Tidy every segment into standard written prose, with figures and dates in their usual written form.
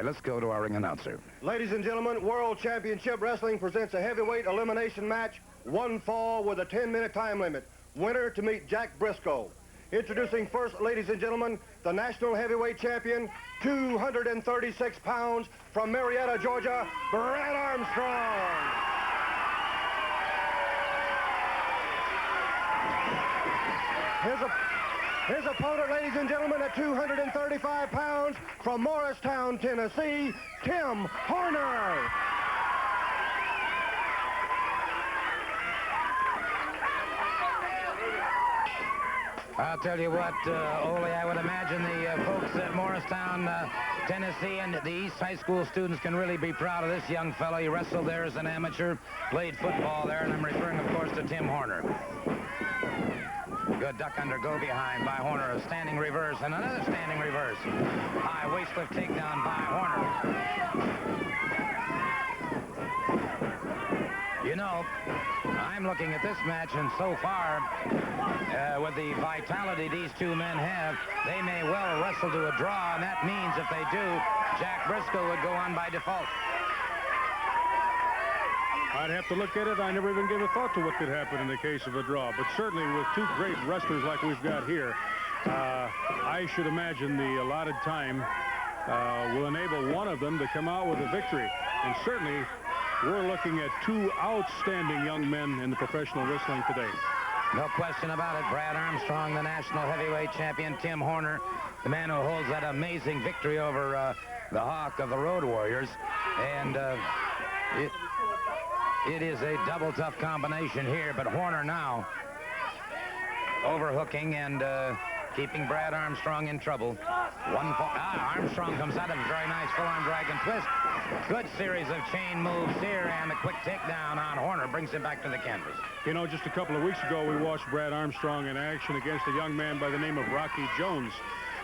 Let's go to our ring announcer. Ladies and gentlemen, World Championship Wrestling presents a heavyweight elimination match, one fall with a 10-minute time limit. Winner to meet Jack Brisco. Introducing first, ladies and gentlemen, the National Heavyweight Champion, 236 pounds, from Marietta, Georgia, Brad Armstrong. His opponent, ladies and gentlemen, at 235 pounds, from Morristown, Tennessee, Tim Horner. I'll tell you what, Ole, I would imagine the folks at Morristown, Tennessee, and the East High School students can really be proud of this young fellow. He wrestled there as an amateur, played football there, and I'm referring, of course, to Tim Horner. Good duck under, go behind by Horner. A standing reverse and another standing reverse. High waist lift takedown by Horner. You know, I'm looking at this match, and so far, with the vitality these two men have, they may well wrestle to a draw, and that means if they do, Jack Brisco would go on by default. I'd have to look at it. I never even gave a thought to what could happen in the case of a draw. But certainly with two great wrestlers like we've got here, I should imagine the allotted time will enable one of them to come out with a victory. And certainly we're looking at two outstanding young men in the professional wrestling today. No question about it. Brad Armstrong, the national heavyweight champion. Tim Horner, the man who holds that amazing victory over the Hawk of the Road Warriors. And it is a double tough combination here, but Horner now overhooking and keeping Brad Armstrong in trouble. Armstrong comes out of a very nice full-on dragon twist. Good series of chain moves here, and a quick takedown on Horner brings him back to the canvas. You know, just a couple of weeks ago, we watched Brad Armstrong in action against a young man by the name of Rocky Jones.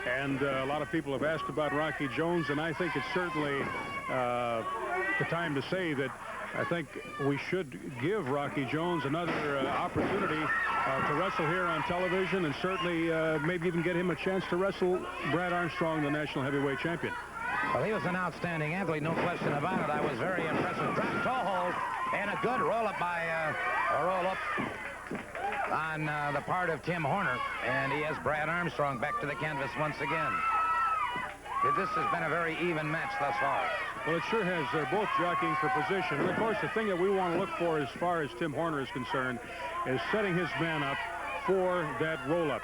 And a lot of people have asked about Rocky Jones, and I think it's certainly the time to say that I think we should give Rocky Jones another opportunity to wrestle here on television, and certainly maybe even get him a chance to wrestle Brad Armstrong, the national heavyweight champion. Well, he was an outstanding athlete, no question about it. I was very impressed with drop toe hold and a good roll-up by on the part of Tim Horner, and he has Brad Armstrong back to the canvas once again. This has been a very even match thus far. Well, it sure has. They're both jockeying for position. And, of course, the thing that we want to look for as far as Tim Horner is concerned is setting his man up for that roll-up.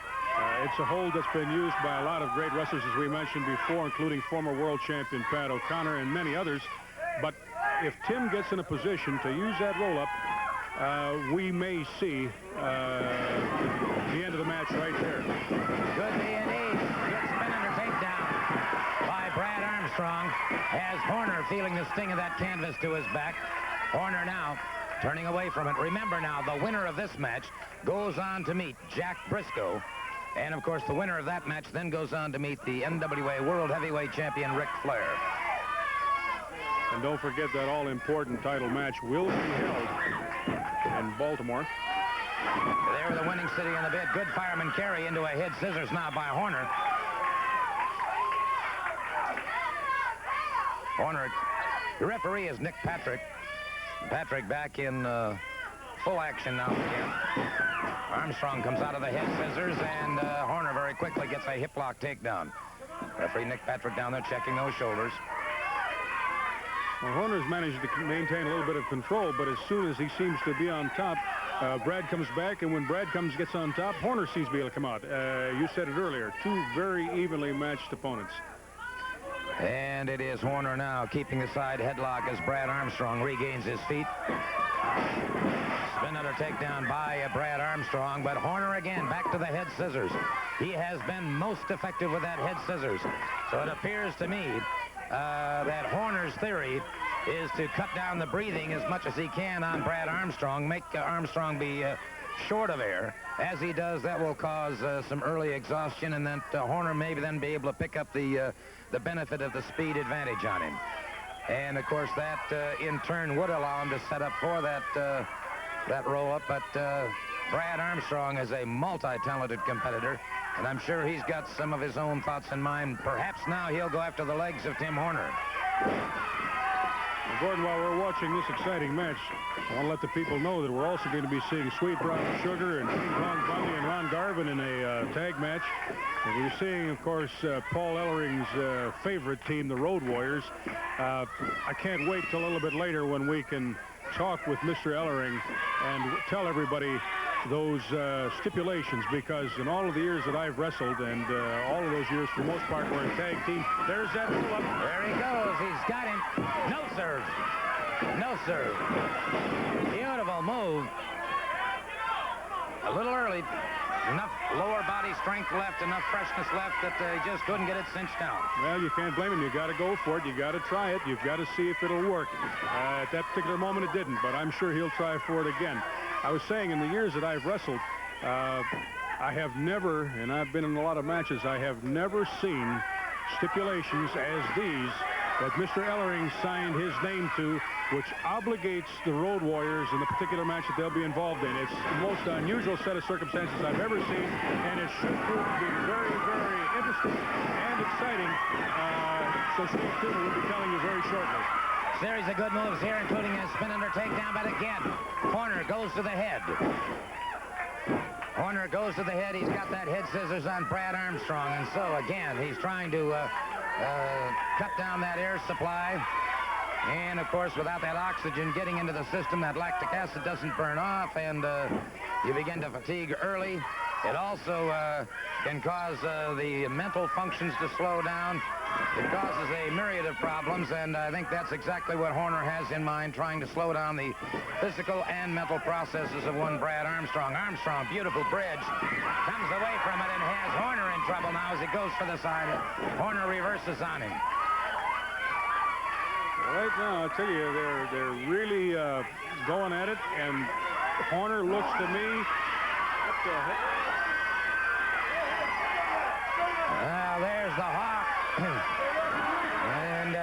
It's a hold that's been used by a lot of great wrestlers, as we mentioned before, including former world champion Pat O'Connor and many others. But if Tim gets in a position to use that roll-up, we may see the end of the match right there. Good B&E. Good spin under takedown by Brad Armstrong. Has Horner feeling the sting of that canvas to his back. Horner now turning away from it. Remember now, the winner of this match goes on to meet Jack Brisco. And, of course, the winner of that match then goes on to meet the NWA World Heavyweight Champion Ric Flair. And don't forget that all-important title match will be held in Baltimore. There with the winning city in the bid. Good fireman carry into a head scissors now by Horner. Horner, the referee is Nick Patrick. Patrick back in full action now again. Armstrong comes out of the head scissors, and Horner very quickly gets a hip lock takedown. Referee Nick Patrick down there checking those shoulders. Well, Horner's managed to maintain a little bit of control, but as soon as he seems to be on top, Brad comes back, and when Brad gets on top, Horner seems to be able to come out. You said it earlier, two very evenly matched opponents. And it is Horner now keeping the side headlock as Brad Armstrong regains his feet. Spin under takedown by Brad Armstrong, but Horner again back to the head scissors. He has been most effective with that head scissors. So it appears to me that Horner's theory is to cut down the breathing as much as he can on Brad Armstrong, make Armstrong be short of air. As he does, that will cause some early exhaustion, and then Horner may then be able to pick up the benefit of the speed advantage on him. And, of course, that in turn would allow him to set up for that roll-up. But Brad Armstrong is a multi-talented competitor, and I'm sure he's got some of his own thoughts in mind. Perhaps now he'll go after the legs of Tim Horner. Well, Gordon, while we're watching this exciting match, I want to let the people know that we're also going to be seeing Sweet Brown Sugar and King Kong Bundy and Ron Garvin in a tag match. And we're seeing, of course, Paul Ellering's favorite team, the Road Warriors. I can't wait till a little bit later when we can talk with Mr. Ellering and tell everybody those stipulations, because in all of the years that I've wrestled, and all of those years for the most part were in tag team, there's that pull-up. There he goes. He's got him. No serve. No serve. Beautiful move. A little early. Enough lower body strength left, enough freshness left that he just couldn't get it cinched down. Well, you can't blame him. You got to go for it. You got to try it. You've got to see if it'll work. At that particular moment, it didn't, but I'm sure he'll try for it again. I was saying, in the years that I've wrestled, I have never, and I've been in a lot of matches, I have never seen stipulations as these that Mr. Ellering signed his name to, which obligates the Road Warriors in the particular match that they'll be involved in. It's the most unusual set of circumstances I've ever seen, and it should prove to be very, very interesting and exciting. So stay tuned. We'll be telling you very shortly. Series of good moves here, including a spin under takedown, but again, Horner goes to the head. Horner goes to the head. He's got that head scissors on Brad Armstrong, and so again, he's trying to cut down that air supply. And of course, without that oxygen getting into the system, that lactic acid doesn't burn off, and you begin to fatigue early. It also can cause the mental functions to slow down. It causes a myriad of problems, and I think that's exactly what Horner has in mind, trying to slow down the physical and mental processes of one Brad Armstrong. Armstrong, beautiful bridge, comes away from it and has Horner in trouble now as he goes for the side. Horner reverses on him. Right now, I'll tell you, they're really going at it, and Horner looks to me. What the heck? Well, there's the Hawk. And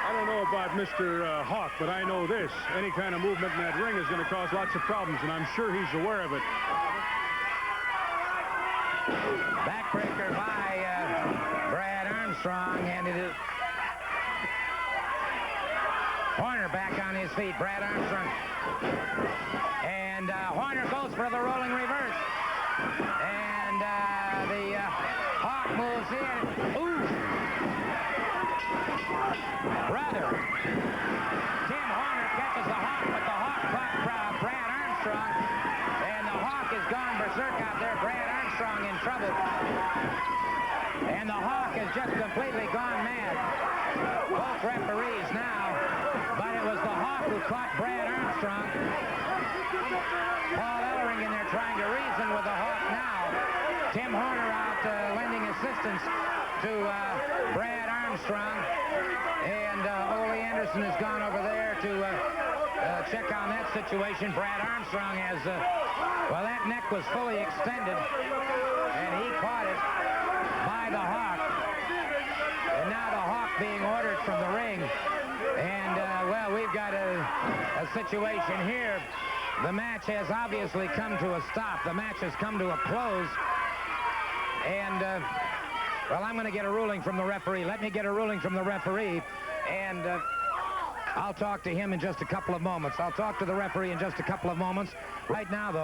I don't know about Mr. Hawk, but I know this. Any kind of movement in that ring is going to cause lots of problems, and I'm sure he's aware of it. Backbreaker by Brad Armstrong, and it is Horner back on his feet. Brad Armstrong. And Horner goes for the rolling reverse. And the Hawk moves in. Ooh! Brother. Tim Horner catches the Hawk, but the Hawk caught Brad Armstrong. And the Hawk has gone berserk out there. Brad Armstrong in trouble. And the Hawk has just completely gone mad. Both referees now. But it was the Hawk who caught Brad Armstrong. Paul Ellering in there trying to reason with the Hawk now. Tim Horner out lending assistance to Brad Armstrong. And Ole Anderson has gone over there to check on that situation. Brad Armstrong has, well, that neck was fully extended. And he caught it by the Hawk. And now the Hawk being ordered from the ring. And, well, we've got a situation here. The match has obviously come to a stop. The match has come to a close. And, well, I'm going to get a ruling from the referee. Let me get a ruling from the referee. And I'll talk to him in just a couple of moments. I'll talk to the referee in just a couple of moments. Right now, though.